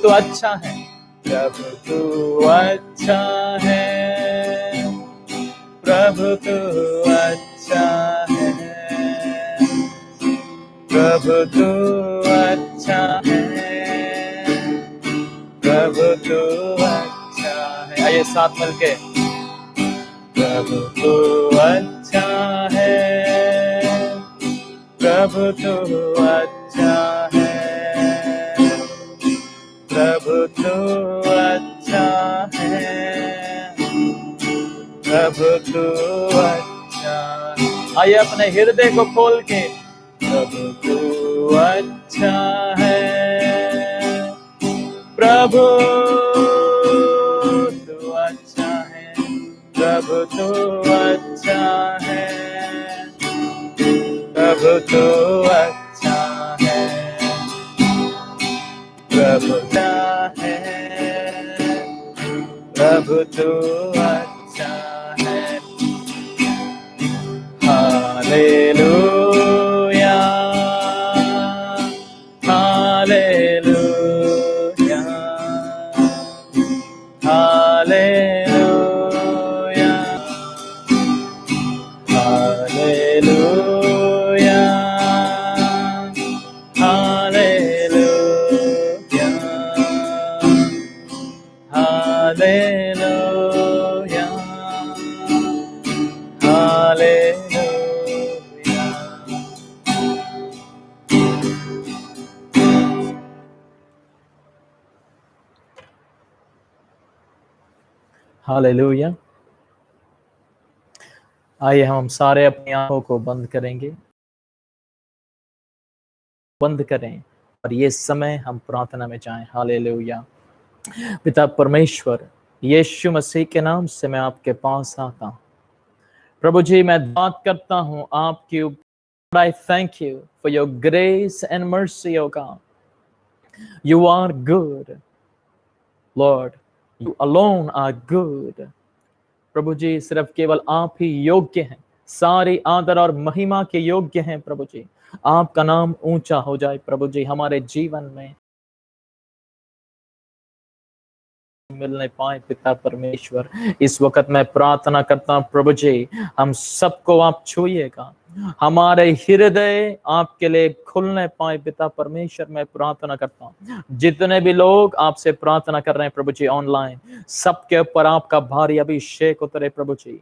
तू अच्छा है, प्रभु तू अच्छा है, प्रभु तू अच्छा है, प्रभु तू अच्छा है, प्रभु तू अच्छा है। आइए साथ मिलके, प्रभु तू अच्छा है, प्रभु तू अच्छा है, प्रभु तू अच्छा है, प्रभु तू अच्छा है। आइए अपने हृदय को खोल के, प्रभु तू अच्छा है, प्रभु तू अच्छा है, प्रभु तू अच्छा है, प्रभु तू अच्छा है, प्रभु अच्छा है, प्रभु तू अच्छा है। Hallelujah, hallelujah, hallelujah, hallelujah, hallelujah, hallelujah, hallelujah. Hallelujah. आइए हम सारे अपनी आंखों को बंद करेंगे, बंद करें और ये समय हम प्रार्थना में जाएं। हालेलुया। पिता परमेश्वर, यीशु मसीह के नाम से मैं आपके पास आता हूँ। प्रभु जी, मैं बात करता हूँ आपके ऊपर। I thank you for your grace and mercy, O God. You are good, Lord. You alone are good. प्रभु जी, सिर्फ केवल आप ही योग्य हैं, सारी आदर और महिमा के योग्य हैं। प्रभु जी, आपका नाम ऊंचा हो जाए प्रभु जी हमारे जीवन में मिलने पाए। पिता परमेश्वर, इस वक्त मैं प्रार्थना करता हूं प्रभु जी, हम सबको आप छूइएगा, हमारे हृदय आपके लिए खुलने पाए। पिता परमेश्वर, मैं प्रार्थना करता हूं जितने भी लोग आपसे प्रार्थना कर रहे हैं प्रभु जी ऑनलाइन, सबके ऊपर आपका भारी अभिषेक उतरे प्रभु जी।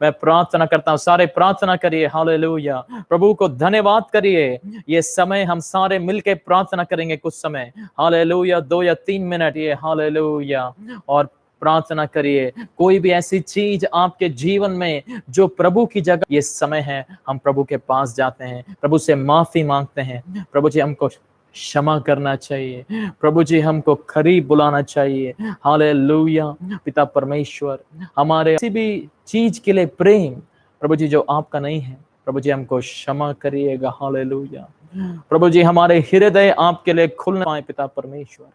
मैं प्रार्थना करता हूं, सारे प्रार्थना करिए। हालेलुया। प्रभु को धन्यवाद करिए। ये समय हम सारे मिलके प्रार्थना करेंगे कुछ समय। हालेलुया, 2 या 3 मिनट ये हालेलुया और प्रार्थना करिए। कोई भी ऐसी चीज आपके जीवन में जो प्रभु की जगह, ये समय है हम प्रभु के पास जाते हैं, प्रभु से माफी मांगते हैं। प्रभु जी, हमको क्षमा करना चाहिए, प्रभु जी हमको करीब बुलाना चाहिए। हालेलुया। पिता परमेश्वर, हमारे किसी भी चीज के लिए प्रेम प्रभु जी जो आपका नहीं है, प्रभु जी हमको क्षमा करिएगा। हालेलुया। प्रभु जी, हमारे हृदय आपके लिए खुलने पाए पिता परमेश्वर।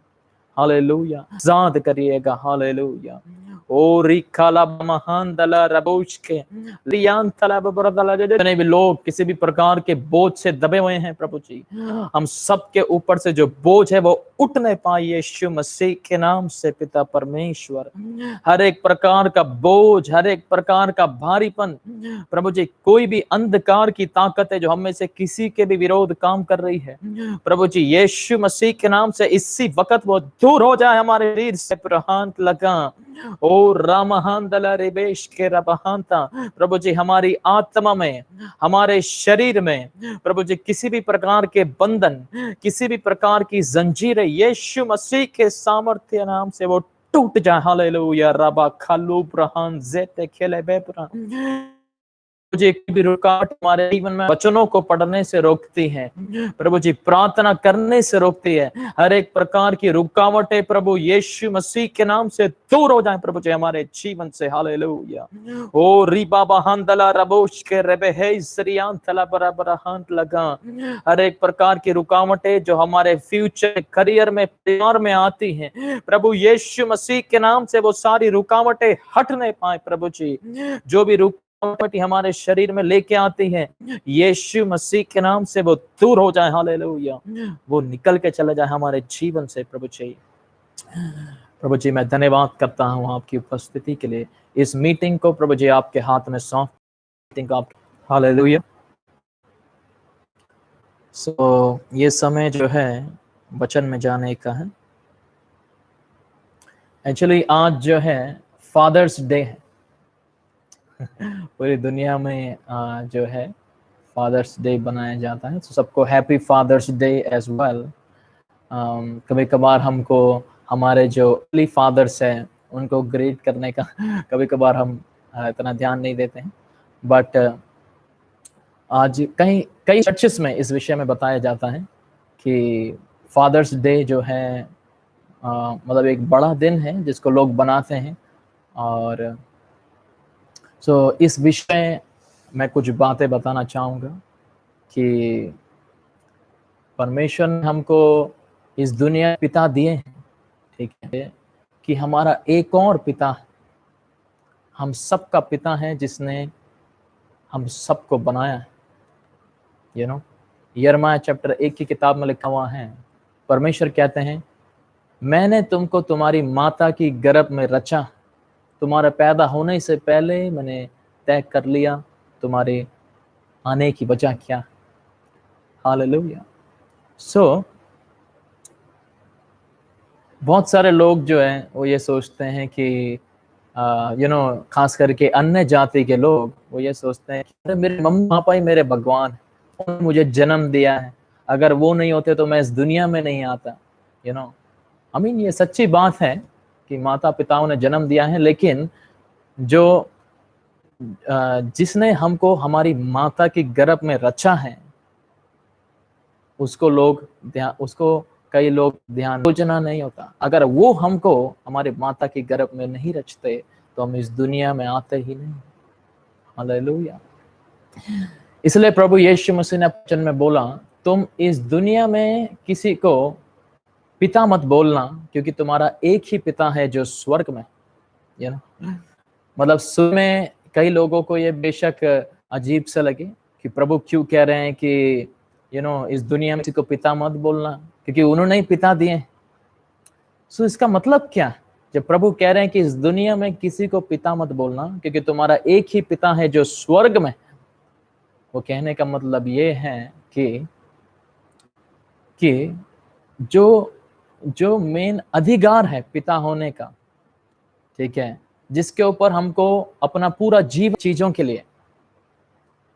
हालेलुया। आजाद करिएगा। हालेलुया। ओ रिकाला महांदला रबोच के लियान तला बरदला, जितने भी लोग किसी भी प्रकार के बोझ से दबे हुए हैं प्रभु जी, हम सबके ऊपर से जो बोझ है वो उठ नहीं पाए यीशु मसीह के नाम से। पिता परमेश्वर, हर एक प्रकार का बोझ, हर एक प्रकार का भारीपन प्रभु जी, कोई भी अंधकार की ताकत है जो हम में से किसी के भी विरोध काम कर रही है प्रभु जी, यीशु मसीह के नाम से इसी वक्त वो दूर हो जाए हमारे शरीर से। प्रहांत लगा ओ रामहांदला रेबेश के रबहांता, प्रभु जी हमारी आत्मा में, हमारे शरीर में प्रभु जी किसी भी प्रकार के बंधन, किसी भी प्रकार की जंजीरें यीशु मसीह के सामर्थ्य नाम से वो टूट जाए। हालेलुया। रबा खालू प्रहान जेते खेले बेपरा, मुझे भी रुकावट हमारे जीवन में वचनों को पढ़ने से रोकती है प्रभु जी, प्रार्थना करने से रोकती है। हर एक प्रकार की रुकावटें प्रभु यीशु मसीह के नाम से दूर हो जाए प्रभु जी हमारे जीवन से। हालेलुया। ओ रिबा बहांदला रबोश के रबे है सरियान तला बराबर हाथ लगा, हर एक प्रकार की रुकावटें जो हमारे फ्यूचर करियर में, परिवार में आती हैं प्रभु यीशु मसीह के नाम से वो सारी रुकावटें हटने पाए प्रभु जी। जो भी हमारे शरीर में लेके आती है यीशु मसीह के नाम से वो दूर हो जाए। हालेलुया। वो निकल के चला जाए हमारे जीवन से प्रभु जी। प्रभु जी मैं धन्यवाद करता हूँ आपकी उपस्थिति के लिए। इस मीटिंग को प्रभु जी आपके हाथ में सौंप, मीटिंग आप, हालेलुया। सो ये समय जो है वचन में जाने का है। एक्चुअली आज जो है फादर्स डे है। पूरी दुनिया में जो है फादर्स डे बनाया जाता है, तो सबको happy father's day as well. कभी कभार हमको हमारे जो अर्ली फादर्स हैं उनको ग्रेट करने का कभी कभार हम इतना ध्यान नहीं देते हैं, बट आज कई कई चर्चेस में इस विषय में बताया जाता है कि फादर्स डे जो है मतलब एक बड़ा दिन है जिसको लोग बनाते हैं। और इस विषय में कुछ बातें बताना चाहूँगा कि परमेश्वर ने हमको इस दुनिया पिता दिए हैं, ठीक है, कि हमारा एक और पिता है, हम सबका पिता है जिसने हम सबको बनाया है। यू नो, यिर्मयाह चैप्टर 1 की किताब में लिखा हुआ है, परमेश्वर कहते हैं मैंने तुमको तुम्हारी माता की गर्भ में रचा, तुम्हारे पैदा होने से पहले मैंने तय कर लिया तुम्हारे आने की वजह क्या। हालेलुया। बहुत सारे लोग जो हैं वो ये सोचते हैं कि खास करके अन्य जाति के लोग वो ये सोचते हैं कि मेरे मम्मी पापा ही मेरे भगवान हैं, उन्होंने मुझे जन्म दिया है, अगर वो नहीं होते तो मैं इस दुनिया में नहीं आता। ये सच्ची बात है कि माता पिताओं ने जन्म दिया है, लेकिन जो जिसने हमको हमारी माता की गर्भ में रचा है उसको कई लोग ध्यान योजना नहीं होता। अगर वो हमको हमारे माता की गर्भ में नहीं रचते तो हम इस दुनिया में आते ही नहीं। हालेलुया। इसलिए प्रभु यीशु मसीह ने वचन में बोला तुम इस दुनिया में किसी को पिता मत बोलना, क्योंकि तुम्हारा एक ही पिता है जो स्वर्ग में। मतलब सुन में कई लोगों को ये बेशक अजीब सा लगे कि प्रभु क्यों कह रहे हैं कि इस दुनिया में किसी को पिता मत बोलना, क्योंकि उन्होंने ही पिता दिए। इसका मतलब क्या? जब प्रभु कह रहे हैं कि इस दुनिया में किसी को पिता मत बोलना क्योंकि तुम्हारा एक ही पिता है जो स्वर्ग में, वो कहने का मतलब ये है कि जो मेन अधिकार है पिता होने का, ठीक है, जिसके ऊपर हमको अपना पूरा जीवन चीजों के लिए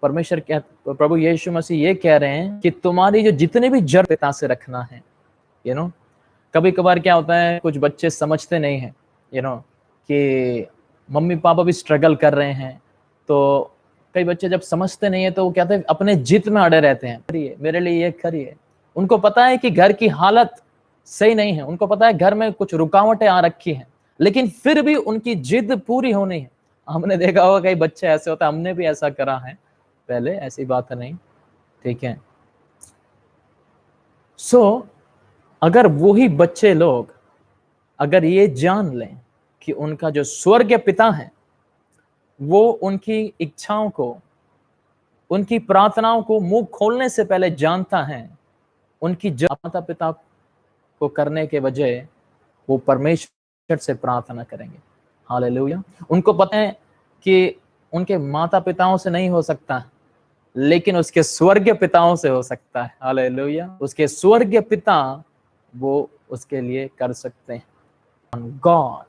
परमेश्वर प्रभु यीशु मसीह ये कह रहे हैं कि तुम्हारी जो जितने भी जड़ पिता से रखना है। कभी कभार क्या होता है, कुछ बच्चे समझते नहीं है कि मम्मी पापा भी स्ट्रगल कर रहे हैं, तो कई बच्चे जब समझते नहीं है तो वो कहते हैं अपने जिद में अड़े रहते हैं, करिए मेरे लिए ये करिए। उनको पता है कि घर की हालत सही नहीं है, उनको पता है घर में कुछ रुकावटें आ रखी हैं, लेकिन फिर भी उनकी जिद पूरी होनी है। हमने देखा होगा कई बच्चे ऐसे होते हैं, हमने भी ऐसा करा है पहले, ऐसी बात नहीं, ठीक है। अगर वही बच्चे लोग अगर ये जान लें कि उनका जो स्वर्गीय पिता है वो उनकी इच्छाओं को, उनकी प्रार्थनाओं को मुंह खोलने से पहले जानता है, उनकी माता पिता को करने के बजाय वो परमेश्वर से प्रार्थना करेंगे। हालेलुया। उनको पता है कि उनके माता पिताओं से नहीं हो सकता, लेकिन उसके स्वर्गीय पिताओं से हो सकता है। हालेलुया। उसके स्वर्गीय पिता वो उसके लिए कर सकते हैं। गॉड,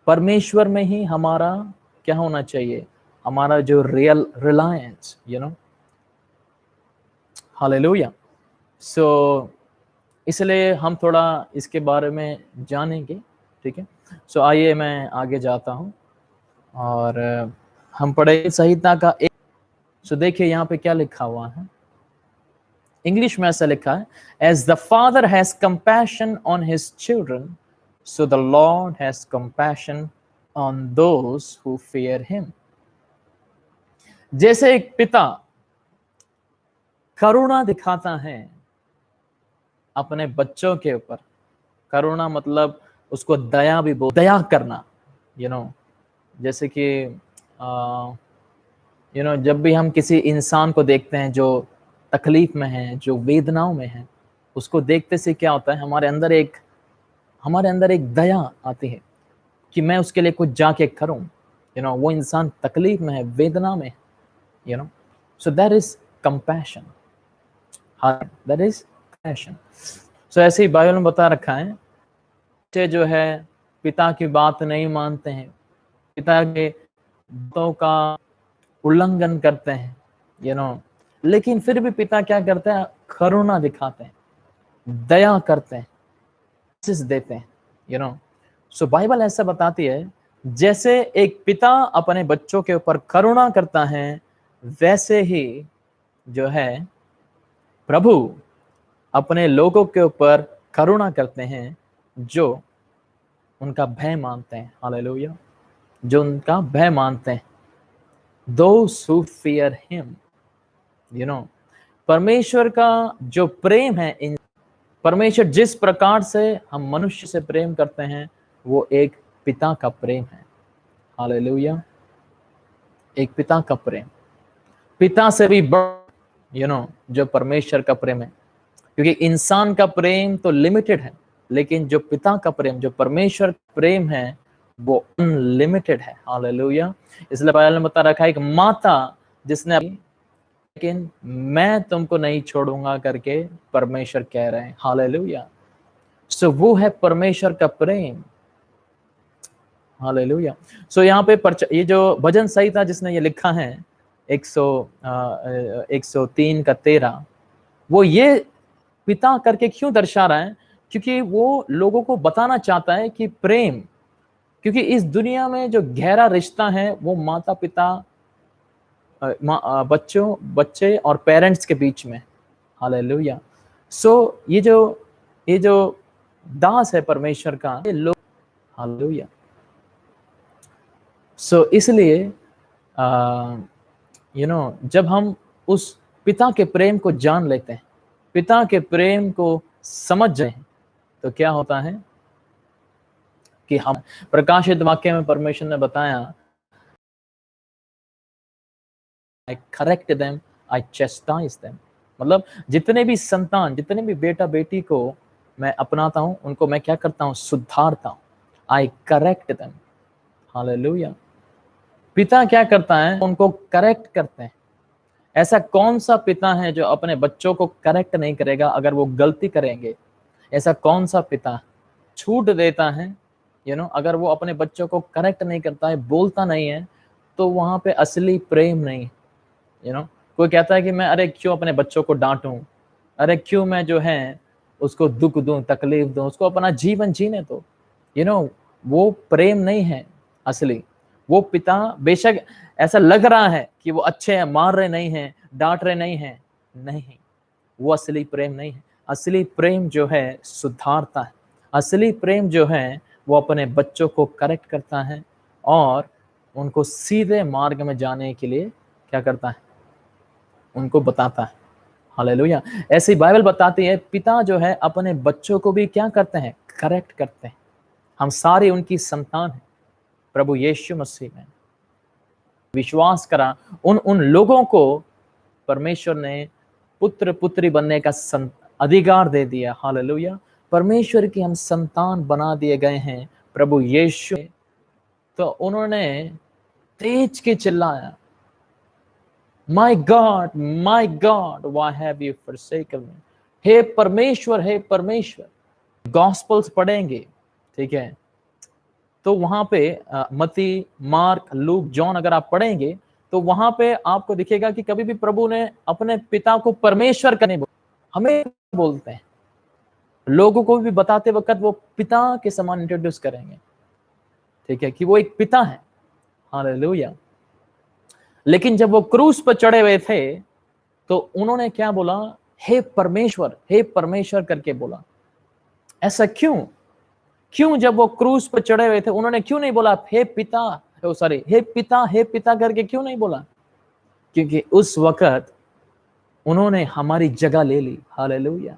परमेश्वर में ही हमारा क्या होना चाहिए, हमारा जो रियल रिलायंस, हालेलुया। इसलिए हम थोड़ा इसके बारे में जानेंगे, ठीक है। आइए मैं आगे जाता हूं और हम पढ़े संहिता का एक। देखिए यहाँ पे क्या लिखा हुआ है, इंग्लिश में ऐसा लिखा है, as the father has compassion on his children so the Lord has compassion on those who fear him. जैसे एक पिता करुणा दिखाता है अपने बच्चों के ऊपर, करुणा मतलब उसको दया भी दया करना, जैसे कि जब भी हम किसी इंसान को देखते हैं जो तकलीफ में है, जो वेदनाओं में है, उसको देखते से क्या होता है, हमारे अंदर एक हमारे अंदर एक दया आती है कि मैं उसके लिए कुछ जाके करूं, वो इंसान तकलीफ में है, वेदना में है, so that is compassion, that is compassion. So ऐसे ही बाइबल में बता रखा है, बच्चे जो है पिता की बात नहीं मानते हैं, पिता के बातों का उल्लंघन करते हैं, लेकिन फिर भी पिता क्या करते हैं, करुणा दिखाते हैं, दया करते हैं, देते हैं, सो बाइबल ऐसा बताती है, जैसे एक पिता अपने बच्चों के ऊपर करुणा करता है, वैसे ही जो है प्रभु अपने लोगों के ऊपर करुणा करते हैं जो उनका भय मानते हैं। हालेलुया। जो उनका भय मानते हैं, those who fear him, परमेश्वर का जो प्रेम है, इन परमेश्वर जिस प्रकार से हम मनुष्य से प्रेम करते हैं, वो एक पिता का प्रेम है। हालेलुया। एक पिता का प्रेम, पिता से भी बड़ा जो परमेश्वर का प्रेम है, क्योंकि इंसान का प्रेम तो लिमिटेड है, लेकिन जो पिता का प्रेम, जो परमेश्वर का प्रेम है, वो अनलिमिटेड है। हालेलुया। इसलिए बाइबल में बता रखा है, एक माता जिसने, लेकिन मैं तुमको नहीं छोड़ूंगा करके परमेश्वर कह रहे हैं। हालेलुया। सो वो है परमेश्वर का प्रेम। हालेलुया। सो यहाँ पे ये जो भजन संहिता जिसने ये लिखा है 103:13, वो ये पिता करके क्यों दर्शा रहा है, क्योंकि वो लोगों को बताना चाहता है कि प्रेम, क्योंकि इस दुनिया में जो गहरा रिश्ता है वो माता पिता, बच्चे और पेरेंट्स के बीच में। हालेलुया। सो ये जो दास है परमेश्वर का, ये लोग, हालेलुया। सो इसलिए जब हम उस पिता के प्रेम को जान लेते हैं, पिता के प्रेम को समझ जाए, तो क्या होता है कि हम, प्रकाशित वाक्य में परमेश्वर ने बताया, आई करेक्ट देम, आई चेस्टाइज देम, मतलब जितने भी संतान, जितने भी बेटा बेटी को मैं अपनाता हूं, उनको मैं क्या करता हूं, सुधारता हूं। आई करेक्ट देम। हालेलुया। पिता क्या करता है, उनको करेक्ट करते हैं। ऐसा कौन सा पिता है जो अपने बच्चों को करेक्ट नहीं करेगा अगर वो गलती करेंगे? ऐसा कौन सा पिता छूट देता है, अगर वो अपने बच्चों को करेक्ट नहीं करता है, बोलता नहीं है, तो वहां पे असली प्रेम नहीं है। कोई कहता है कि मैं, अरे क्यों अपने बच्चों को डांटूं, अरे क्यों मैं जो है उसको दुख दूं, तकलीफ दूं, उसको अपना जीवन जीने दो। वो प्रेम नहीं है असली। वो पिता, बेशक ऐसा लग रहा है कि वो अच्छे हैं, मार रहे नहीं हैं, डांट रहे नहीं हैं, नहीं, वो असली प्रेम नहीं है। असली प्रेम जो है सुधारता है। असली प्रेम जो है वो अपने बच्चों को करेक्ट करता है और उनको सीधे मार्ग में जाने के लिए क्या करता है, उनको बताता है। हालेलुया। ऐसी बाइबल बताती है, पिता जो है अपने बच्चों को भी क्या करते हैं, करेक्ट करते हैं। हम सारे उनकी संतान हैं। प्रभु यीशु मसीह में विश्वास करा, उन लोगों को परमेश्वर ने पुत्र पुत्री बनने का अधिकार दे दिया। हालेलुया। परमेश्वर की हम संतान बना दिए गए हैं प्रभु यीशु। तो उन्होंने तेज के चिल्लाया, my God why have you forsaken me. हे परमेश्वर, हे परमेश्वर। गॉस्पल्स पढ़ेंगे, ठीक है, तो वहां पे मती, मार्क, लूक, जॉन अगर आप पढ़ेंगे तो वहां पे आपको दिखेगा कि कभी भी प्रभु ने अपने पिता को परमेश्वर करने हमें बोलते हैं। लोगों को भी बताते वक्त वो पिता के समान इंट्रोड्यूस करेंगे, ठीक है, कि वो एक पिता है। हालेलुया। लेकिन जब वो क्रूस पर चढ़े हुए थे तो उन्होंने क्या बोला, हे परमेश्वर करके बोला। ऐसा क्यों जब वो क्रूस पर चढ़े हुए थे उन्होंने क्यों नहीं बोला हे पिता, हे पिता करके क्यों नहीं बोला? क्योंकि उस वक्त उन्होंने हमारी जगह ले ली। हालेलुया।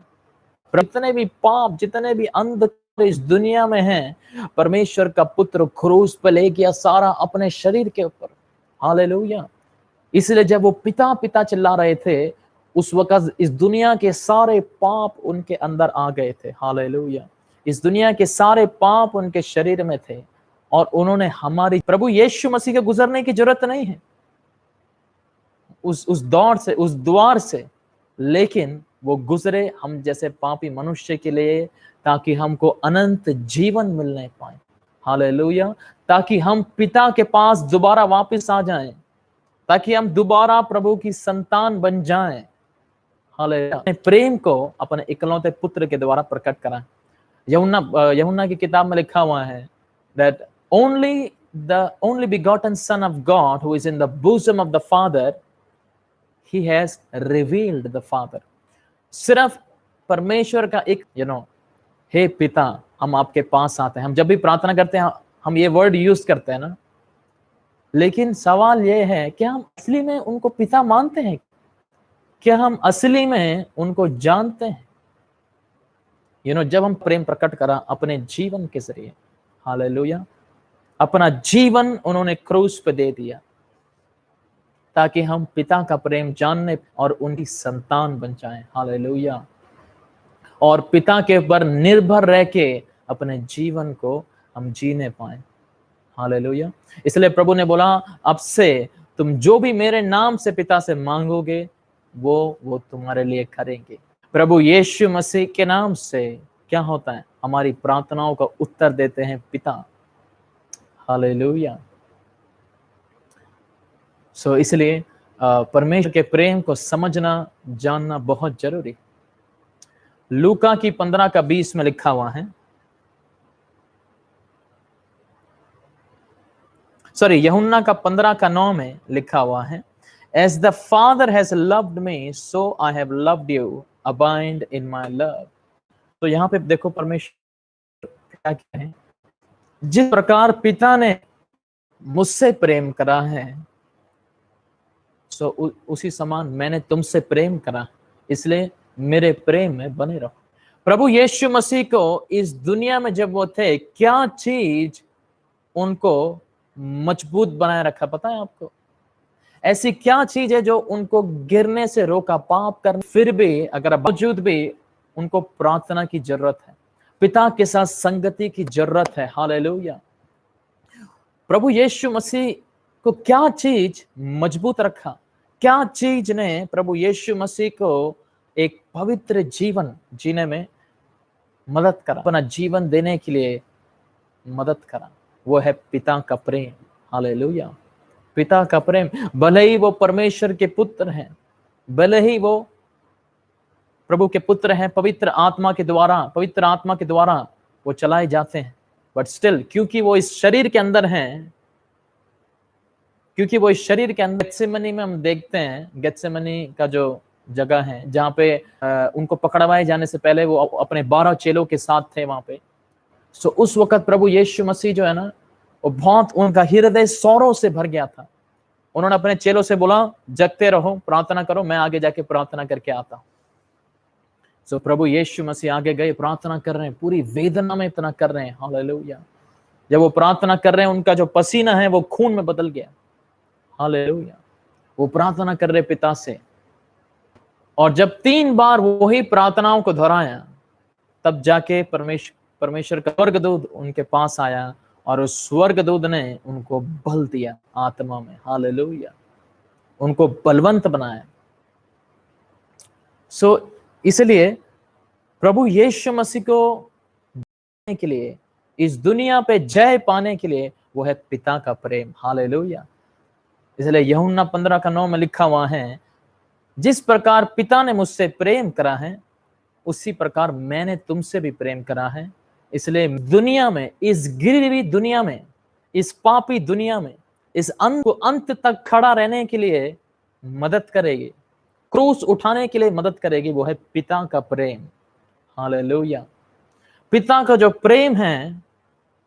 जितने भी पाप, जितने भी अंधकार इस दुनिया में हैं, परमेश्वर का पुत्र क्रूस पर ले गया सारा अपने शरीर के ऊपर। हालेलुया। इसलिए जब वो पिता पिता चिल्ला रहे थे, उस वक्त इस दुनिया के सारे पाप उनके अंदर आ गए थे। हालेलुया। इस दुनिया के सारे पाप उनके शरीर में थे और उन्होंने हमारी प्रभु यीशु मसीह के गुजरने की जरूरत नहीं है उस दौर से, उस द्वार से, लेकिन वो गुजरे हम जैसे पापी मनुष्य के लिए, ताकि हमको अनंत जीवन मिलने पाए। हालेलुया। ताकि हम पिता के पास दोबारा वापस आ जाएं, ताकि हम दोबारा प्रभु की संतान बन जाएं। हालेलुया। अपने प्रेम को अपने इकलौते पुत्र के द्वारा प्रकट करा। यूहन्ना की किताब में लिखा हुआ है that the only begotten son of God who is in the bosom of the Father, he has revealed the Father। सिर्फ परमेश्वर का एक हे पिता, हम आपके पास आते हैं। हम जब भी प्रार्थना करते हैं हम ये वर्ड यूज करते हैं ना, लेकिन सवाल ये है कि हम असली में उनको पिता मानते हैं? क्या हम असली में उनको जानते हैं? जब हम प्रेम प्रकट करा अपने जीवन के जरिए, हालेलुया, अपना जीवन उन्होंने क्रूस पे दे दिया ताकि हम पिता का प्रेम जानने और उनकी संतान बन जाएं। हालेलुया। और पिता के ऊपर निर्भर रह के अपने जीवन को हम जीने पाए। हालेलुया। इसलिए प्रभु ने बोला, अब से तुम जो भी मेरे नाम से पिता से मांगोगे वो तुम्हारे लिए करेंगे। प्रभु यीशु मसीह के नाम से क्या होता है? हमारी प्रार्थनाओं का उत्तर देते हैं पिता। हालेलुया। इसलिए परमेश्वर के प्रेम को समझना, जानना बहुत जरूरी। लूका की 15:20 में लिखा हुआ है, यूहन्ना का 15:9 में लिखा हुआ है, As the Father has loved me, so I have loved you, abide in my love। तो यहाँ पे देखो परमेश्वर क्या कहते हैं, जिस प्रकार पिता ने मुझसे प्रेम करा है, उसी समान मैंने तुमसे प्रेम करा, इसलिए मेरे प्रेम में बने रहो। प्रभु यीशु मसीह को इस दुनिया में जब वो थे, क्या चीज उनको मजबूत बनाए रखा पता है आपको? ऐसी क्या चीज है जो उनको गिरने से रोका, पाप करने, फिर भी अगर बावजूद भी उनको प्रार्थना की जरूरत है, पिता के साथ संगति की जरूरत है। हालेलुया। प्रभु यीशु मसीह को क्या चीज मजबूत रखा? क्या चीज ने प्रभु यीशु मसीह को एक पवित्र जीवन जीने में मदद करा, अपना जीवन देने के लिए मदद करा? वो है पिता का प्रेम। हालेलुया। पिता का प्रेम। भले ही वो परमेश्वर के पुत्र हैं, भले ही वो प्रभु के पुत्र हैं, पवित्र आत्मा के द्वारा वो चलाए जाते हैं, बट स्टिल क्योंकि वो इस शरीर के अंदर हैं, गेत्सेमनी में हम देखते हैं, गेत्सेमनी का जो जगह है जहाँ पे उनको पकड़वाए जाने से पहले वो अपने 12 चेलों के साथ थे वहां पे। उस वक्त प्रभु यीशु मसीह जो है ना, वो बहुत, उनका हृदय सौरों से भर गया था। उन्होंने अपने चेलों से बोला, जगते रहो, प्रार्थना करो, मैं आगे जाके प्रार्थना करके आता हूँ। प्रभु यीशु मसीह आगे गए, प्रार्थना कर रहे हैं, पूरी वेदना में इतना कर रहे हैं। हालेलुया। जब वो प्रार्थना कर रहे हैं, उनका जो पसीना है वो खून में बदल गया। हालेलुया। वो प्रार्थना कर रहे पिता से, और जब 3 बार वही प्रार्थनाओं को दोहराया, तब जाके परमेश्वर का स्वर्गदूत उनके पास आया और उस स्वर्गदूत ने उनको बल दिया आत्मा में। हालेलुया। उनको बलवंत बनाया। इसलिए प्रभु यीशु मसीह को पाने के लिए, इस दुनिया पे जय पाने के लिए, वो है पिता का प्रेम। हालेलुया। इसलिए यूहन्ना 15:9 में लिखा हुआ है, जिस प्रकार पिता ने मुझसे प्रेम करा है, उसी प्रकार मैंने तुमसे भी प्रेम करा है। इसलिए दुनिया में, इस गिरी हुई दुनिया में, इस पापी दुनिया में, इस अंत तक खड़ा रहने के लिए मदद करेगी, क्रूस उठाने के लिए मदद करेगी, वो है पिता का प्रेम। हालेलुया। पिता का जो प्रेम है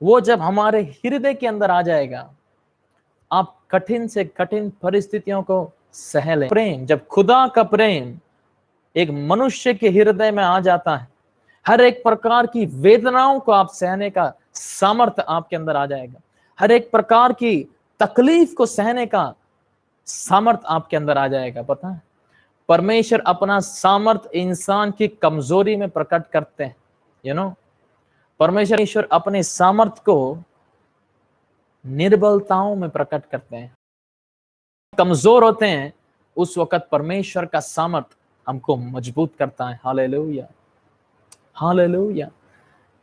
वो जब हमारे हृदय के अंदर आ जाएगा, आप कठिन से कठिन परिस्थितियों को सह लें। प्रेम, जब खुदा का प्रेम एक मनुष्य के हृदय में आ जाता है, हर एक प्रकार की वेदनाओं को आप सहने का सामर्थ्य आपके अंदर आ जाएगा। हर एक प्रकार की तकलीफ को सहने का सामर्थ्य आपके अंदर आ जाएगा। पता है, परमेश्वर अपना सामर्थ्य इंसान की कमजोरी में प्रकट करते हैं। परमेश्वर अपने सामर्थ को निर्बलताओं में प्रकट करते हैं। कमजोर होते हैं, उस वक्त परमेश्वर का सामर्थ हमको मजबूत करता है। Hallelujah, hallelujah.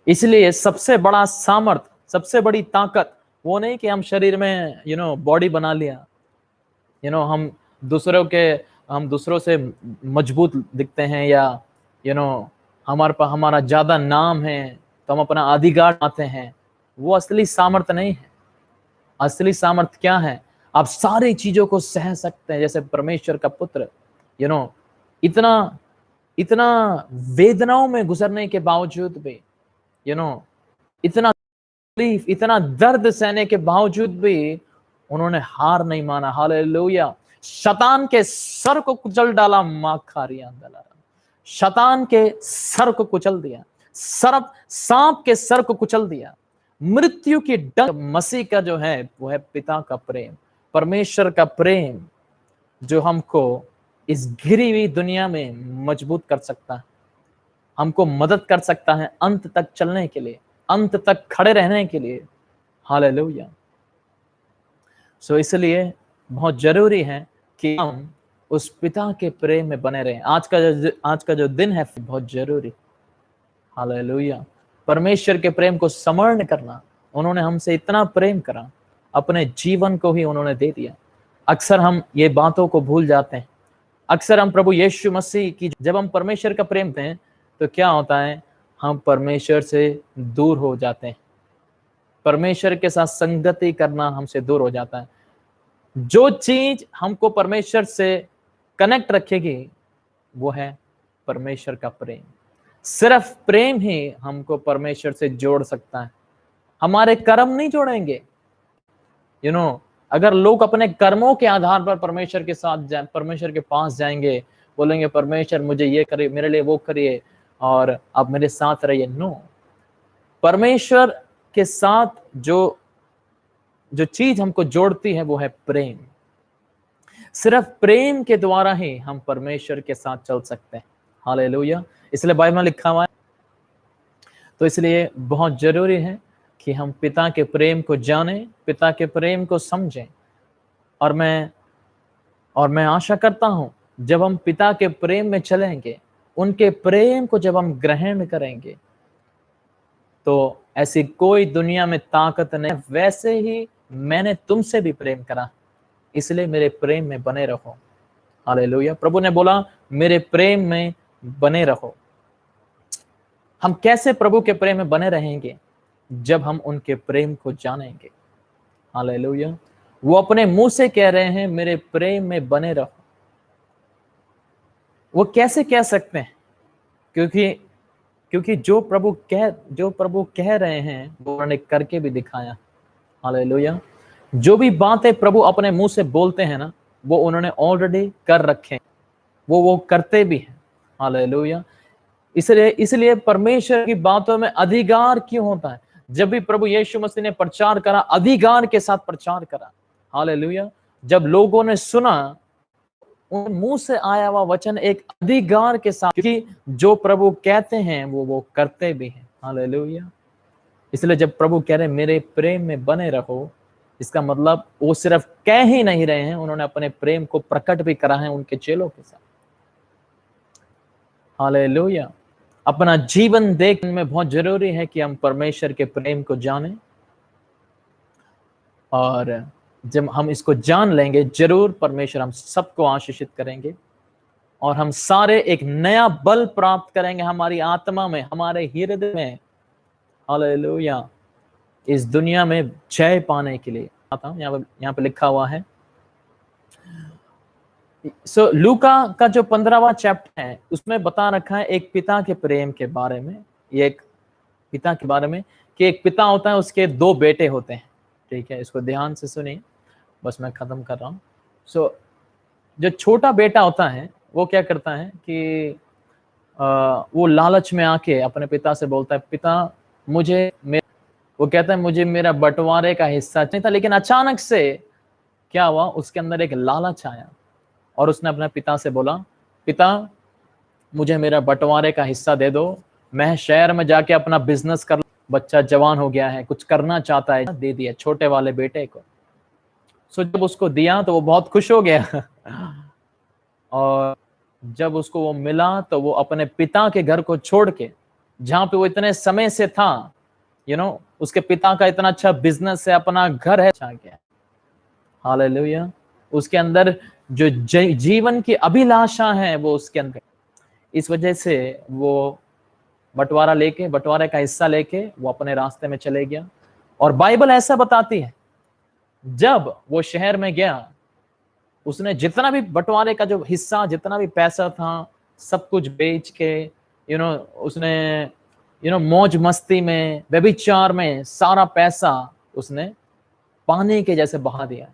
इसलिए सबसे बड़ा सामर्थ, सबसे बड़ी ताकत वो नहीं कि हम शरीर में बॉडी बना लिया, हम दूसरों से मजबूत दिखते हैं, या हमारे पास हमारा ज्यादा नाम है तो हम अपना अधिकार पाते हैं। वो असली सामर्थ नहीं है। असली सामर्थ क्या है? आप सारी चीजों को सह सकते हैं, जैसे परमेश्वर का पुत्र इतना इतना वेदनाओं में गुजरने के बावजूद भी, इतना तकलीफ, इतना दर्द सहने के बावजूद भी उन्होंने हार नहीं माना। हालेलुया। शैतान के सर को कुचल डाला, माखारिया दला, शैतान के सर को कुचल दिया, सांप के सर को कुचल दिया। मृत्यु की डंक मसीह का जो है वो है पिता का प्रेम, परमेश्वर का प्रेम, जो हमको इस घिरी हुई दुनिया में मजबूत कर सकता है, हमको मदद कर सकता है अंत तक चलने के लिए, अंत तक खड़े रहने के लिए। हालेलुया। सो इसलिए बहुत जरूरी है कि हम उस पिता के प्रेम में बने रहें। आज का जो दिन है बहुत जरूरी। हालेलुया। परमेश्वर के प्रेम को समरण करना। उन्होंने हमसे इतना प्रेम करा, अपने जीवन को ही उन्होंने दे दिया। अक्सर हम ये बातों को भूल जाते हैं। अक्सर हम प्रभु यीशु मसीह की, जब हम परमेश्वर का प्रेम दें तो क्या होता है, हम परमेश्वर से दूर हो जाते हैं। परमेश्वर के साथ संगति करना हमसे दूर हो जाता है। जो चीज हमको परमेश्वर से कनेक्ट रखेगी वो है परमेश्वर का प्रेम। सिर्फ प्रेम ही हमको परमेश्वर से जोड़ सकता है। हमारे कर्म नहीं जोड़ेंगे। अगर लोग अपने कर्मों के आधार पर परमेश्वर के साथ परमेश्वर के पास जाएंगे, बोलेंगे परमेश्वर मुझे ये करिए, मेरे लिए वो करिए और आप मेरे साथ रहिए, नो। परमेश्वर के साथ जो चीज हमको जोड़ती है वो है प्रेम। सिर्फ प्रेम के द्वारा ही हम परमेश्वर के साथ चल सकते हैं। हालेलुया। इसलिए बाइबल में लिखा हुआ है। तो इसलिए बहुत जरूरी है कि हम पिता के प्रेम को जानें, पिता के प्रेम को समझें। और मैं आशा करता हूं जब हम पिता के प्रेम में चलेंगे, उनके प्रेम को जब हम ग्रहण करेंगे, तो ऐसी कोई दुनिया में ताकत नहीं। वैसे ही मैंने तुमसे भी प्रेम करा, इसलिए मेरे प्रेम में बने रहो। हालेलुया। प्रभु ने बोला मेरे प्रेम में बने रहो। हम कैसे प्रभु के प्रेम में बने रहेंगे? जब हम उनके प्रेम को जानेंगे। हालेलुया। वो अपने मुंह से कह रहे हैं मेरे प्रेम में बने रहो। वो कैसे कह सकते हैं? क्योंकि जो प्रभु कह रहे हैं वो उन्होंने करके भी दिखाया। हालेलुया। जो भी बातें प्रभु अपने मुंह से बोलते हैं ना, वो उन्होंने ऑलरेडी कर रखे, वो करते भी हैं। हालेलुया। इसलिए परमेश्वर की बातों में अधिकार क्यों होता है? जब भी प्रभु यीशु मसीह ने प्रचार करा, अधिकार के साथ प्रचार करा। हालेलुया। जब लोगों ने सुना, उन मुंह से आया हुआ वचन एक अधिकार के साथ, क्योंकि जो प्रभु कहते हैं वो करते भी हैं। हालेलुया। इसलिए जब प्रभु कह रहे मेरे प्रेम में बने रहो, इसका मतलब वो सिर्फ कह ही नहीं रहे हैं, उन्होंने अपने प्रेम को प्रकट भी करा है उनके चेलों के साथ। हालेलुया। अपना जीवन देखने में बहुत जरूरी है कि हम परमेश्वर के प्रेम को जानें, और जब हम इसको जान लेंगे, जरूर परमेश्वर हम सबको आशीषित करेंगे और हम सारे एक नया बल प्राप्त करेंगे हमारी आत्मा में, हमारे हृदय में। हालेलुया। इस दुनिया में जय पाने के लिए आता हूं। यहाँ पे लिखा हुआ है। सो लूका का जो 15वां चैप्टर है उसमें बता रखा है एक पिता के प्रेम के बारे में। ये एक पिता के बारे में कि एक पिता होता है, उसके 2 बेटे होते हैं। ठीक है, इसको ध्यान से सुनिए, बस मैं खत्म कर रहा हूँ। सो जो छोटा बेटा होता है वो क्या करता है कि वो लालच में आके अपने पिता से बोलता है, पिता वो कहता है मुझे मेरा बंटवारे का हिस्सा नहीं था। लेकिन अचानक से क्या हुआ, उसके अंदर एक लालच आया और उसने अपने पिता से बोला, पिता मुझे मेरा बंटवारे का हिस्सा दे दो, मैं शहर में जाके अपना बिजनेस कर। बच्चा जवान हो गया है, कुछ करना चाहता है, दे दिया छोटे वाले बेटे को। सो जब उसको दिया तो वो बहुत खुश हो गया और जब उसको वो मिला तो वो अपने पिता के घर को छोड़ के, जहां पे वो इतने समय से था, उसके पिता का इतना अच्छा बिजनेस है, अपना घर है, गया। हालेलुया। उसके अंदर जो जीवन की अभिलाषा है वो उसके अंदर, इस वजह से वो बंटवारे का हिस्सा लेके वो अपने रास्ते में चले गया। और बाइबल ऐसा बताती है, जब वो शहर में गया, उसने जितना भी बंटवारे का जो हिस्सा, जितना भी पैसा था, सब कुछ बेच के, उसने मौज मस्ती में, व्यभिचार में सारा पैसा उसने पानी के जैसे बहा दिया।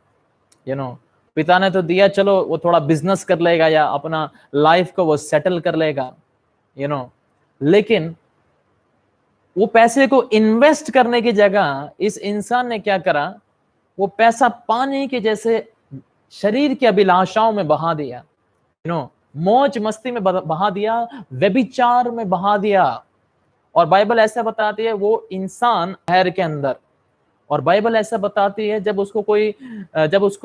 पिता ने तो दिया, चलो वो थोड़ा बिजनेस कर लेगा या अपना लाइफ को वो सेटल कर लेगा, लेकिन वो पैसे को इन्वेस्ट करने की जगह इस इंसान ने क्या करा, वो पैसा पानी के जैसे शरीर की अभिलाषाओं में बहा दिया, मौज मस्ती में बहा दिया, व्यभिचार में बहा दिया। और बाइबल ऐसा बताती है वो इंसान शहर के अंदर, और बाइबल ऐसा बताती है जब उसको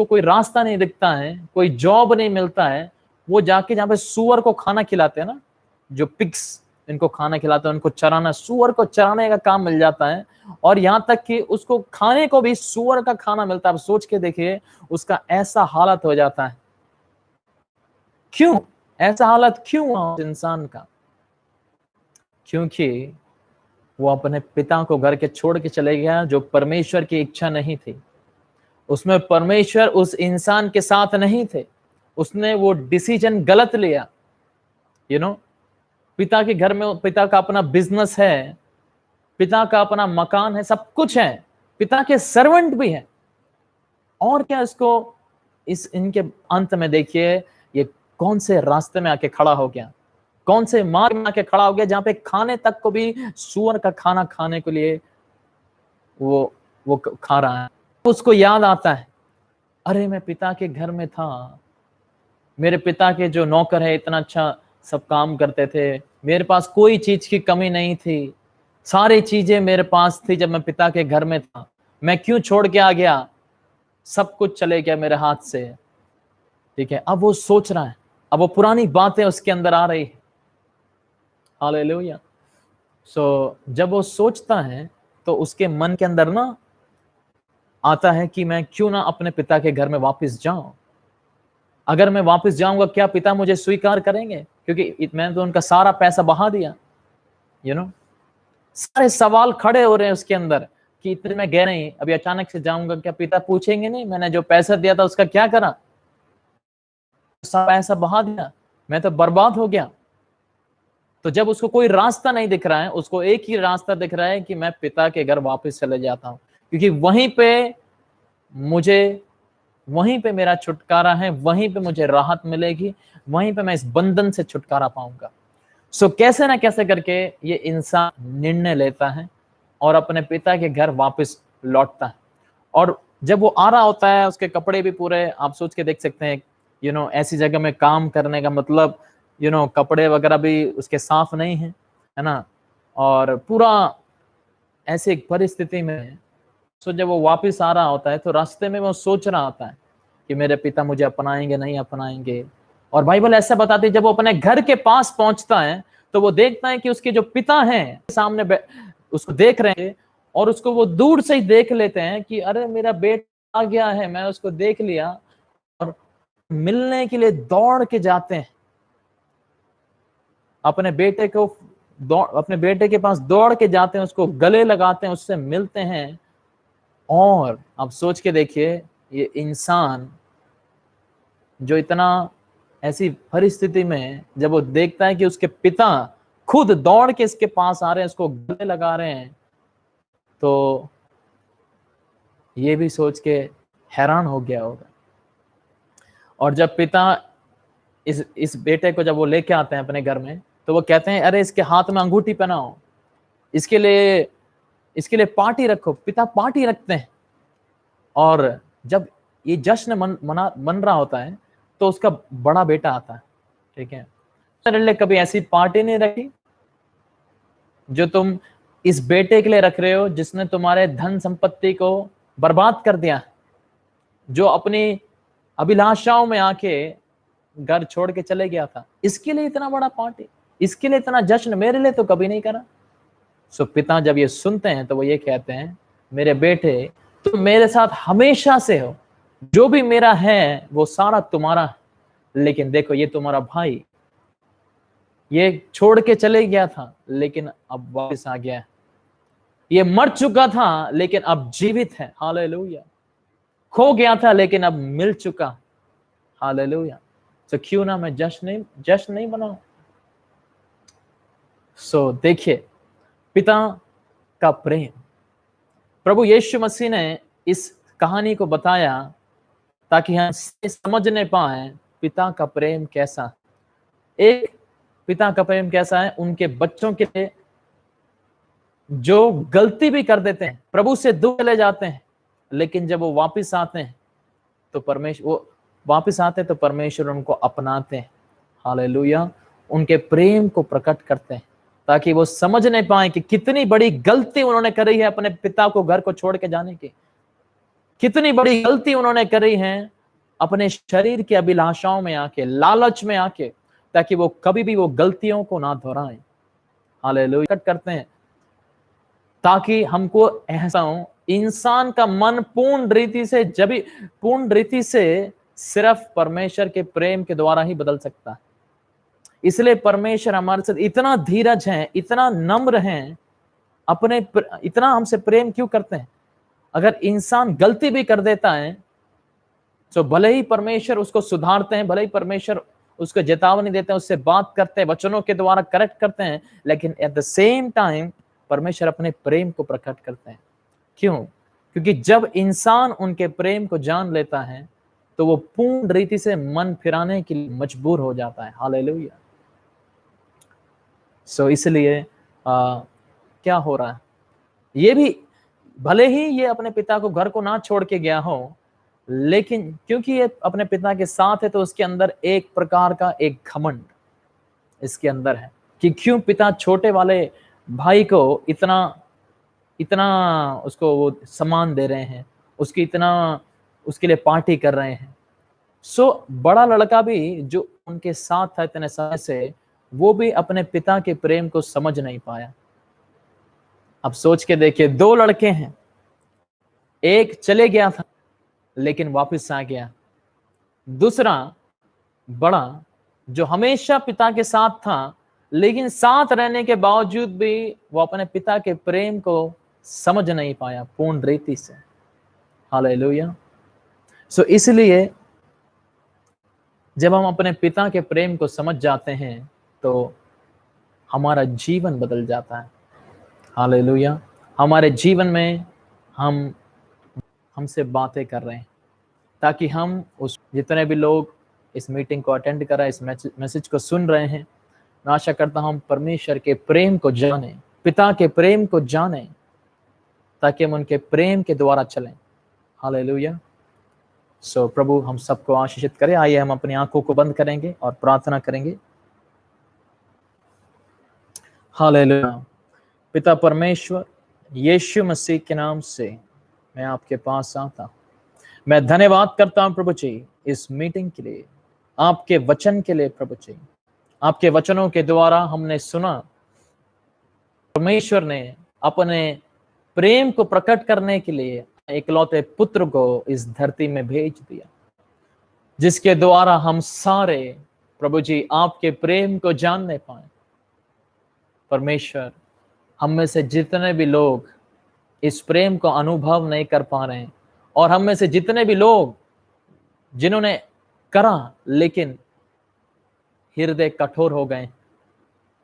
कोई रास्ता नहीं दिखता है, कोई जॉब नहीं मिलता है, वो जाके जहाँ पे सूअर को खाना खिलाते हैं ना, जो पिग्स इनको खाना खिलाते हैं, उनको चराना, सूअर को चराने का काम मिल जाता है। और यहाँ तक कि उसको खाने को भी सूअर का खाना मिलता है। आप सोच के देखिए उसका ऐसा हालत हो जाता है। क्यों ऐसा हालत क्यों हुआ उस इंसान का? क्योंकि वो अपने पिता को घर के छोड़ के चले गया, जो परमेश्वर की इच्छा नहीं थी। उसमें परमेश्वर उस इंसान के साथ नहीं थे। उसने वो डिसीजन गलत लिया। पिता के घर में, पिता का अपना बिजनेस है, पिता का अपना मकान है, सब कुछ है, पिता के सर्वेंट भी है, और क्या इसको इनके अंत में देखिए ये कौन से रास्ते में आके खड़ा हो गया, कौन से मार्ग में आके खड़ा हो गया, जहां पे खाने तक को भी सूअर का खाना खाने के लिए वो खा रहा है। उसको याद आता है, अरे मैं पिता के घर में था, मेरे पिता के जो नौकर है इतना अच्छा सब काम करते थे, मेरे पास कोई चीज की कमी नहीं थी, सारी चीजें मेरे पास थी जब मैं पिता के घर में था, मैं क्यों छोड़ के आ गया, सब कुछ चले गया मेरे हाथ से। ठीक है, अब वो सोच रहा है, अब वो पुरानी बातें उसके अंदर आ रही है। हालेलुया। सो जब वो सोचता है तो उसके मन के अंदर ना आता है कि मैं क्यों ना अपने पिता के घर में वापस जाऊं। अगर मैं वापस जाऊंगा क्या पिता मुझे स्वीकार करेंगे? क्योंकि मैंने तो उनका सारा पैसा बहा दिया। सारे सवाल खड़े हो रहे हैं उसके अंदर कि इतने में गए नहीं, अभी अचानक से जाऊंगा, क्या पिता पूछेंगे नहीं मैंने जो पैसा दिया था उसका क्या करा? सारा पैसा बहा दिया, मैं तो बर्बाद हो गया। तो जब उसको कोई रास्ता नहीं दिख रहा है, उसको एक ही रास्ता दिख रहा है कि मैं पिता के घर वापस चले जाता हूं, क्योंकि वहीं पे मेरा छुटकारा है, वहीं पे मुझे राहत मिलेगी, वहीं पे मैं इस बंधन से छुटकारा पाऊंगा। सो कैसे ना कैसे करके ये इंसान निर्णय लेता है और अपने पिता के घर वापस लौटता है। और जब वो आ रहा होता है, उसके कपड़े भी पूरे, आप सोच के देख सकते हैं, ऐसी जगह में काम करने का मतलब, कपड़े वगैरह भी उसके साफ नहीं है ना, और पूरा ऐसी एक परिस्थिति में। सो जब वो वापस आ रहा होता है तो रास्ते में वो सोच रहा होता है कि मेरे पिता मुझे अपनाएंगे नहीं अपनाएंगे। और बाइबल ऐसा बताती है जब वो अपने घर के पास पहुंचता है तो वो देखता है कि उसके जो पिता हैं सामने उसको देख रहे हैं, और उसको वो दूर से ही देख लेते हैं कि अरे मेरा बेटा आ गया है, मैं उसको देख लिया, और मिलने के लिए दौड़ के जाते हैं, अपने बेटे के पास दौड़ के जाते हैं, उसको गले लगाते हैं, उससे मिलते हैं। और आप सोच के देखिए ये इंसान जो इतना ऐसी परिस्थिति में जब वो देखता है कि उसके पिता खुद दौड़ के इसके पास आ रहे हैं, उसको गले लगा रहे हैं, तो ये भी सोच के हैरान हो गया होगा। और जब पिता इस बेटे को जब वो लेके आते हैं अपने घर में, तो वो कहते हैं अरे इसके हाथ में अंगूठी पहनाओ, इसके लिए पार्टी रखो। पिता पार्टी रखते हैं, और जब ये जश्न मन रहा होता है तो उसका बड़ा बेटा आता है। ठीक है, तेरे लिए कभी ऐसी पार्टी नहीं रखी जो तुम इस बेटे के लिए रख रहे हो जिसने तुम्हारे धन संपत्ति को बर्बाद कर दिया, जो अपनी अभिलाषाओं में आके घर छोड़ के चले गया था। इसके लिए इतना बड़ा पार्टी, इसके लिए इतना जश्न मेरे लिए तो कभी नहीं करा। सो पिता जब ये सुनते हैं तो वो ये कहते हैं, मेरे बेटे तुम मेरे साथ हमेशा से हो, जो भी मेरा है वो सारा तुम्हारा है, लेकिन देखो ये तुम्हारा भाई, ये छोड़ के चले गया था लेकिन अब वापस आ गया है। ये मर चुका था लेकिन अब जीवित है, हालेलुया। खो गया था लेकिन अब मिल चुका, हालेलुया। तो क्यों ना मैं जश्न नहीं बनाऊं। सो देखिए पिता का प्रेम, प्रभु यीशु मसीह ने इस कहानी को बताया ताकि हम समझने पाए पिता का प्रेम कैसा। एक पिता का प्रेम कैसा है, उनके बच्चों के लिए जो गलती भी कर देते हैं, प्रभु से दूर चले जाते हैं, लेकिन जब वो वापस आते हैं तो परमेश्वर उनको अपनाते हैं, हालेलुया। उनके प्रेम को प्रकट करते हैं ताकि वो समझ नहीं पाए कि कितनी बड़ी गलती उन्होंने करी है अपने पिता को घर को छोड़ के जाने की, कितनी बड़ी गलती उन्होंने करी है अपने शरीर की अभिलाषाओं में आके, लालच में आके, ताकि वो कभी भी वो गलतियों को ना दोहराएं, हालेलुया। करते हैं ताकि हमको एहसास हो, इंसान का मन पूर्ण रीति से सिर्फ परमेश्वर के प्रेम के द्वारा ही बदल सकता है। इसलिए परमेश्वर हमारे साथ इतना धीरज है, इतना नम्र है, इतना हमसे प्रेम क्यों करते हैं। अगर इंसान गलती भी कर देता है तो भले ही परमेश्वर उसको सुधारते हैं, भले ही परमेश्वर उसको चेतावनी देते हैं, उससे बात करते हैं, वचनों के द्वारा करेक्ट करते हैं, लेकिन एट द सेम टाइम परमेश्वर अपने प्रेम को प्रकट करते हैं। क्यों? क्योंकि जब इंसान उनके प्रेम को जान लेता है तो वो पूर्ण रीति से मन फिराने के लिए मजबूर हो जाता है, हालेलुया। सो इसलिए क्या हो रहा है, ये भी भले ही ये अपने पिता को घर को ना छोड़ के गया हो, लेकिन क्योंकि ये अपने पिता के साथ है तो उसके अंदर एक प्रकार का एक घमंड इसके अंदर है कि क्यों पिता छोटे वाले भाई को इतना उसको वो सम्मान दे रहे हैं, उसके लिए पार्टी कर रहे हैं। सो बड़ा लड़का भी जो उनके साथ था इतने समय से, वो भी अपने पिता के प्रेम को समझ नहीं पाया। अब सोच के देखिए, दो लड़के हैं, एक चले गया था लेकिन वापस आ गया, दूसरा बड़ा जो हमेशा पिता के साथ था लेकिन साथ रहने के बावजूद भी वो अपने पिता के प्रेम को समझ नहीं पाया पूर्ण रीति से, हालेलुया। सो इसलिए जब हम अपने पिता के प्रेम को समझ जाते हैं तो हमारा जीवन बदल जाता है, हालेलुया। हमारे जीवन में हमसे बातें कर रहे हैं ताकि हम उस जितने भी लोग इस मीटिंग को अटेंड कर रहे हैं, इस मैसेज को सुन रहे हैं, मैं आशा करता हूं हम परमेश्वर के प्रेम को जानें, पिता के प्रेम को जानें, ताकि हम उनके प्रेम के द्वारा चलें, हालेलुया। सो प्रभु हम सबको आशीषित करे। आइए हम अपनी आंखों को बंद करेंगे और प्रार्थना करेंगे। हालेलुया। पिता परमेश्वर, यीशु मसीह के नाम से मैं आपके पास आता हूं। मैं धन्यवाद करता हूं प्रभु जी इस मीटिंग के लिए, आपके वचन के लिए प्रभु जी। आपके वचनों के द्वारा हमने सुना परमेश्वर ने अपने प्रेम को प्रकट करने के लिए इकलौते पुत्र को इस धरती में भेज दिया, जिसके द्वारा हम सारे प्रभु जी आपके प्रेम को जानने पाए। परमेश्वर, हम में से जितने भी लोग इस प्रेम को अनुभव नहीं कर पा रहे हैं, और हम में से जितने भी लोग जिन्होंने करा लेकिन हृदय कठोर हो गए,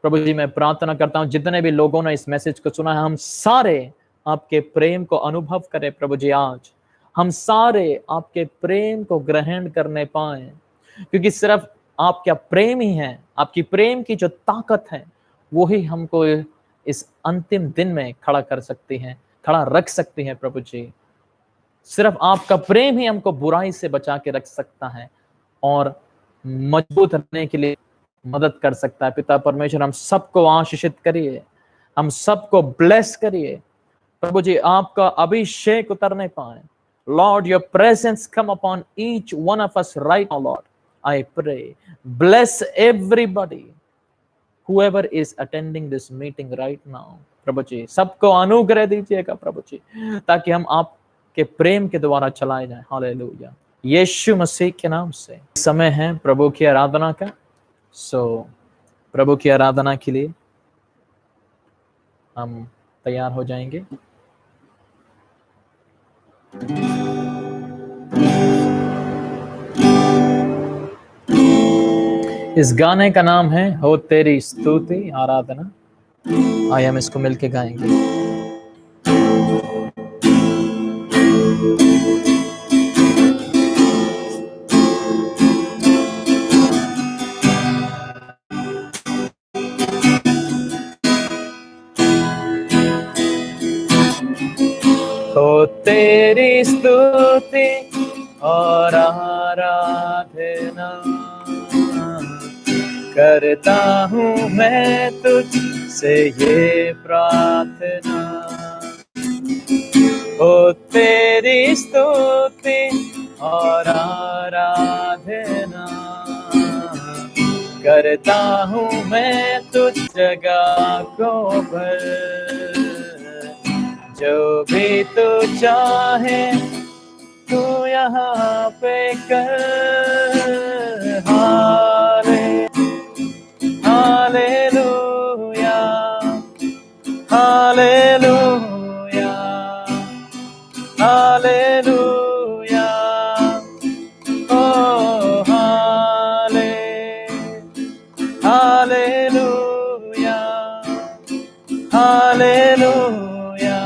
प्रभु जी मैं प्रार्थना करता हूं जितने भी लोगों ने इस मैसेज को सुना है, हम सारे आपके प्रेम को अनुभव करें प्रभु जी। आज हम सारे आपके प्रेम को ग्रहण करने पाए, क्योंकि सिर्फ आपका प्रेम ही है, आपकी प्रेम की जो ताकत है वो ही हमको इस अंतिम दिन में खड़ा कर सकती है, खड़ा रख सकती है प्रभु जी। सिर्फ आपका प्रेम ही हमको बुराई से बचा के रख सकता है और मजबूत रहने के लिए मदद कर सकता है। पिता परमेश्वर, हम सबको आशीषित करिए, हम सबको ब्लेस करिए प्रभु जी, आपका अभिषेक उतरने पाए। Lord, your presence come upon each one of us right now, Lord. I pray. Bless everybody, whoever is attending this meeting right now. प्रभु जी, सबको अनुग्रह दीजिएगा प्रभु जी, ताकि हम आपके प्रेम के द्वारा चलाए जाएं। हालेलुया। यीशु मसीह के नाम से समय है प्रभु की आराधना का। प्रभु की आराधना के लिए हम तैयार हो जाएंगे। इस गाने का नाम है हो तेरी स्तुति आराधना। आइए हम इसको मिलके गाएंगे। हो तेरी स्तुति और आराधना करता हूँ मैं तुझसे ये प्रार्थना। हो तेरी स्तुति और आराधना करता हूँ मैं तुझ जगह को भर। जो भी तू चाहे तू यहाँ पे कर। हालेलुया हालेलुया हालेलुया ओ हालेलुया हालेलुया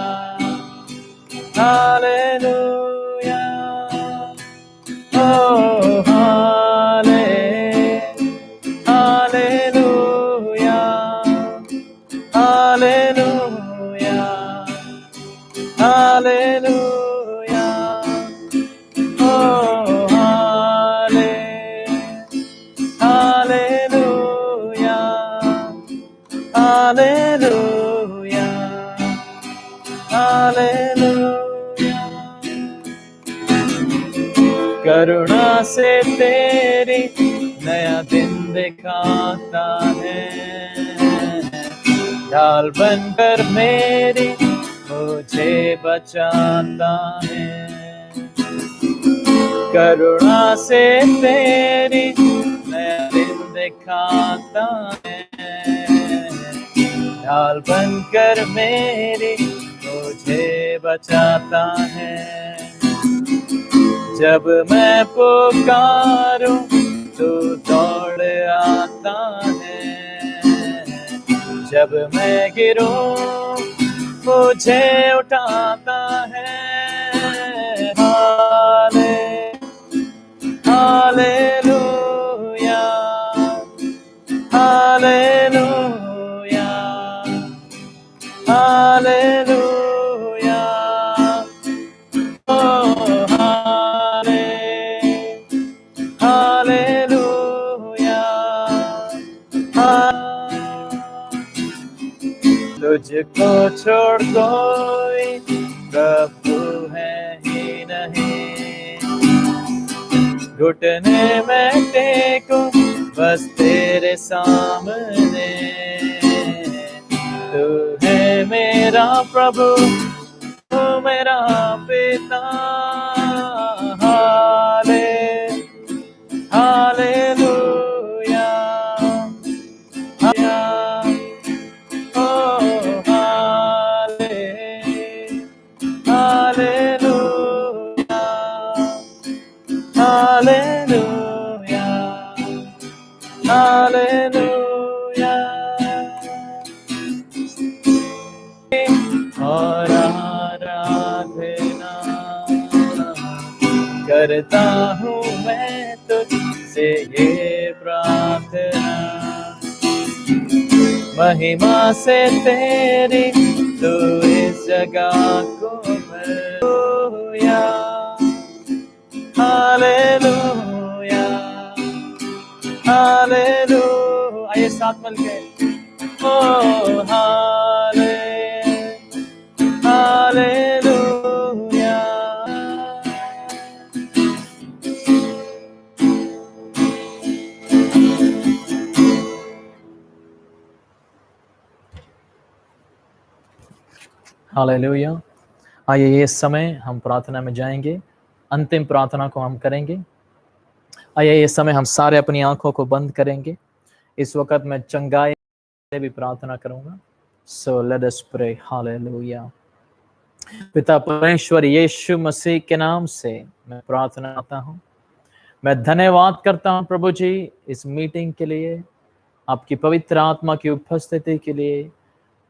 हालेलुया ओ हालेलुया हालेलुया हालेलुया ओ हालेलुया हालेलुया हालेलुया। करुणा से तेरी नया दिन दिखाता है। ढाल बनकर मेरी मुझे बचाता है। करुणा से तेरी नया दिन दिखाता है। ढाल बनकर मेरी मुझे बचाता है। जब मैं पुकारूं तो दौड़ आता है। जब मैं गिरूं मुझे उठाता है। हालेलुया हालेलुया हालेलुया ओ हालेलुया। तुझको छोड़ कोई प्रभु है ही नहीं। घुटने में टेको बस तेरे सामने। तू है मेरा प्रभु, तू मेरा पिता। हालेलुया ओ हालेलुया हालेलुया हालेलुया। और आराधना करता हूँ मैं तुझसे ये प्रार्थना। महिमा से तेरी तू इस जगह को भर। Hallelujah hallelujah. आइए साथ मिलके ओ हालेलुया हालेलुया। आइए ये समय हम प्रार्थना में जाएंगे, अंतिम प्रार्थना को हम करेंगे। आइए ये समय हम सारे अपनी आंखों को बंद करेंगे। इस वक्त मैं चंगाई से भी प्रार्थना करूंगा। So let us pray. Hallelujah. पिता परमेश्वर यीशु मसीह के नाम से मैं प्रार्थना करता हूँ। मैं धन्यवाद करता हूँ प्रभु जी इस मीटिंग के लिए, आपकी पवित्र आत्मा की उपस्थिति के लिए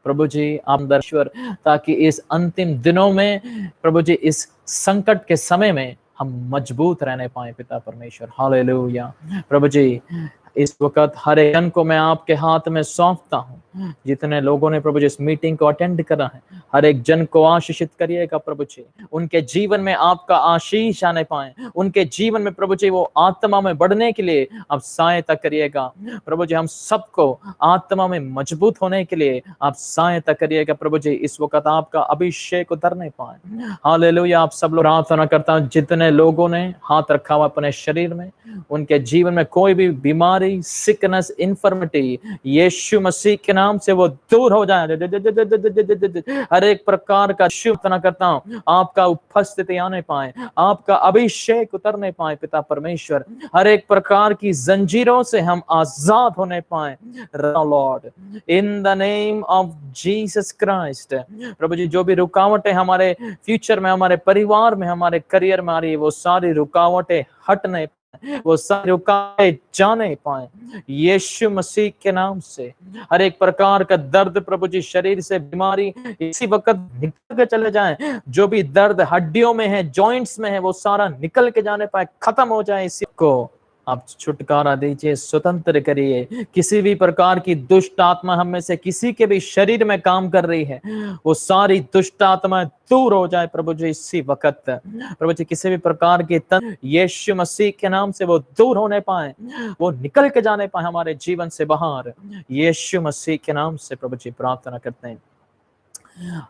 प्रभु जी। आप दर्शवर, ताकि इस अंतिम दिनों में प्रभु जी, इस संकट के समय में हम मजबूत रहने पाए पिता परमेश्वर। हालेलुया। प्रभु जी, इस वक्त हर एक जन को मैं आपके हाथ में सौंपता हूँ। जितने लोगों ने प्रभु जी इस मीटिंग को अटेंड करा है, हर एक जन को आशीषित करिएगा प्रभु जी। उनके जीवन में आपका आशीष आने पाए, उनके जीवन में प्रभु जी वो आत्मा में बढ़ने के लिए आप सहायता करिएगा प्रभु जी। हम सबको आत्मा में मजबूत होने के लिए आप सहायता करिएगा प्रभु जी। इस वक्त आपका अभिषेक उतरने पाए। हालेलुया। आप सब लोग प्रार्थना करता हूं, जितने लोगों ने हाथ रखा हुआ अपने शरीर में, उनके जीवन में कोई भी बीमारी, सिकनेस, इन्फर्मिटी, यीशु मसीह के नाम से वो दूर हो जाए। हर एक प्रकार का प्रार्थना करता हूं, आपका उपस्थिति आने पाए, आपका अभिषेक उतरने पाए पिता परमेश्वर। हर एक प्रकार की जंजीरों से हम आजाद होने पाए lord, in the name of Jesus Christ. प्रभु जी, जो भी रुकावटें हमारे फ्यूचर में, हमारे परिवार में, हमारे करियर में आ रही है, वो सारी रुकावटें हटने, वो सारी रुकावटें जाने पाए यीशु मसीह के नाम से। हर एक प्रकार का दर्द प्रभु जी, शरीर से बीमारी इसी वक्त निकल के चले जाएं। जो भी दर्द हड्डियों में है, जॉइंट्स में है, वो सारा निकल के जाने पाए, खत्म हो जाए। इसी को आप छुटकारा दीजिए, स्वतंत्र करिए। किसी भी प्रकार की दुष्ट आत्मा हम में से किसी के भी शरीर में काम कर रही है, वो सारी दुष्ट आत्मा दूर हो जाए प्रभु जी इसी वक्त। प्रभु जी, किसी भी प्रकार के तंत्र यीशु मसीह के नाम से वो दूर होने पाए, वो निकल के जाने पाए हमारे जीवन से बाहर, यीशु मसीह के नाम से प्रभु जी प्रार्थना करते हैं।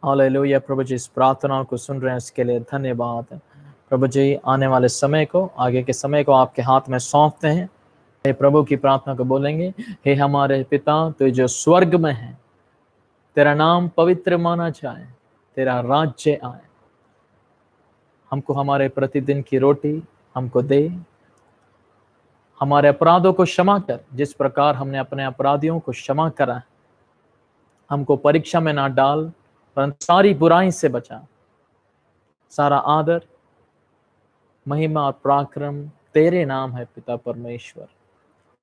हालेलुया। प्रभु जी, इस प्रार्थना को सुन रहे हैं इसके लिए धन्यवाद प्रभु जी। आने वाले समय को, आगे के समय को आपके हाथ में सौंपते हैं। हे प्रभु की प्रार्थना को बोलेंगे, हे हमारे पिता तो जो स्वर्ग में है, तेरा नाम पवित्र माना जाए, तेरा राज्य आए, हमको हमारे प्रतिदिन की रोटी हमको दे, हमारे अपराधों को क्षमा कर जिस प्रकार हमने अपने अपराधियों को क्षमा करा, हमको परीक्षा में ना डाल परंतु सारी बुराई से बचा। सारा आदर, महिमा और पराक्रम तेरे नाम है पिता परमेश्वर,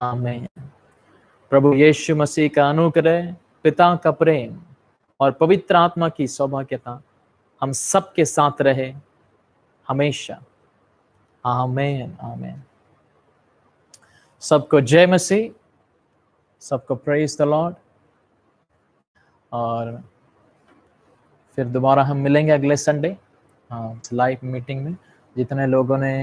आमीन। प्रभु यीशु मसीह का अनुग्रह, पिता का प्रेम और पवित्र आत्मा की सौभाग्यता हम सबके साथ रहे हमेशा, आमीन आमीन। सबको जय मसीह, सबको प्रेज द लॉर्ड। और फिर दोबारा हम मिलेंगे अगले संडे लाइव मीटिंग में। जितने लोगों ने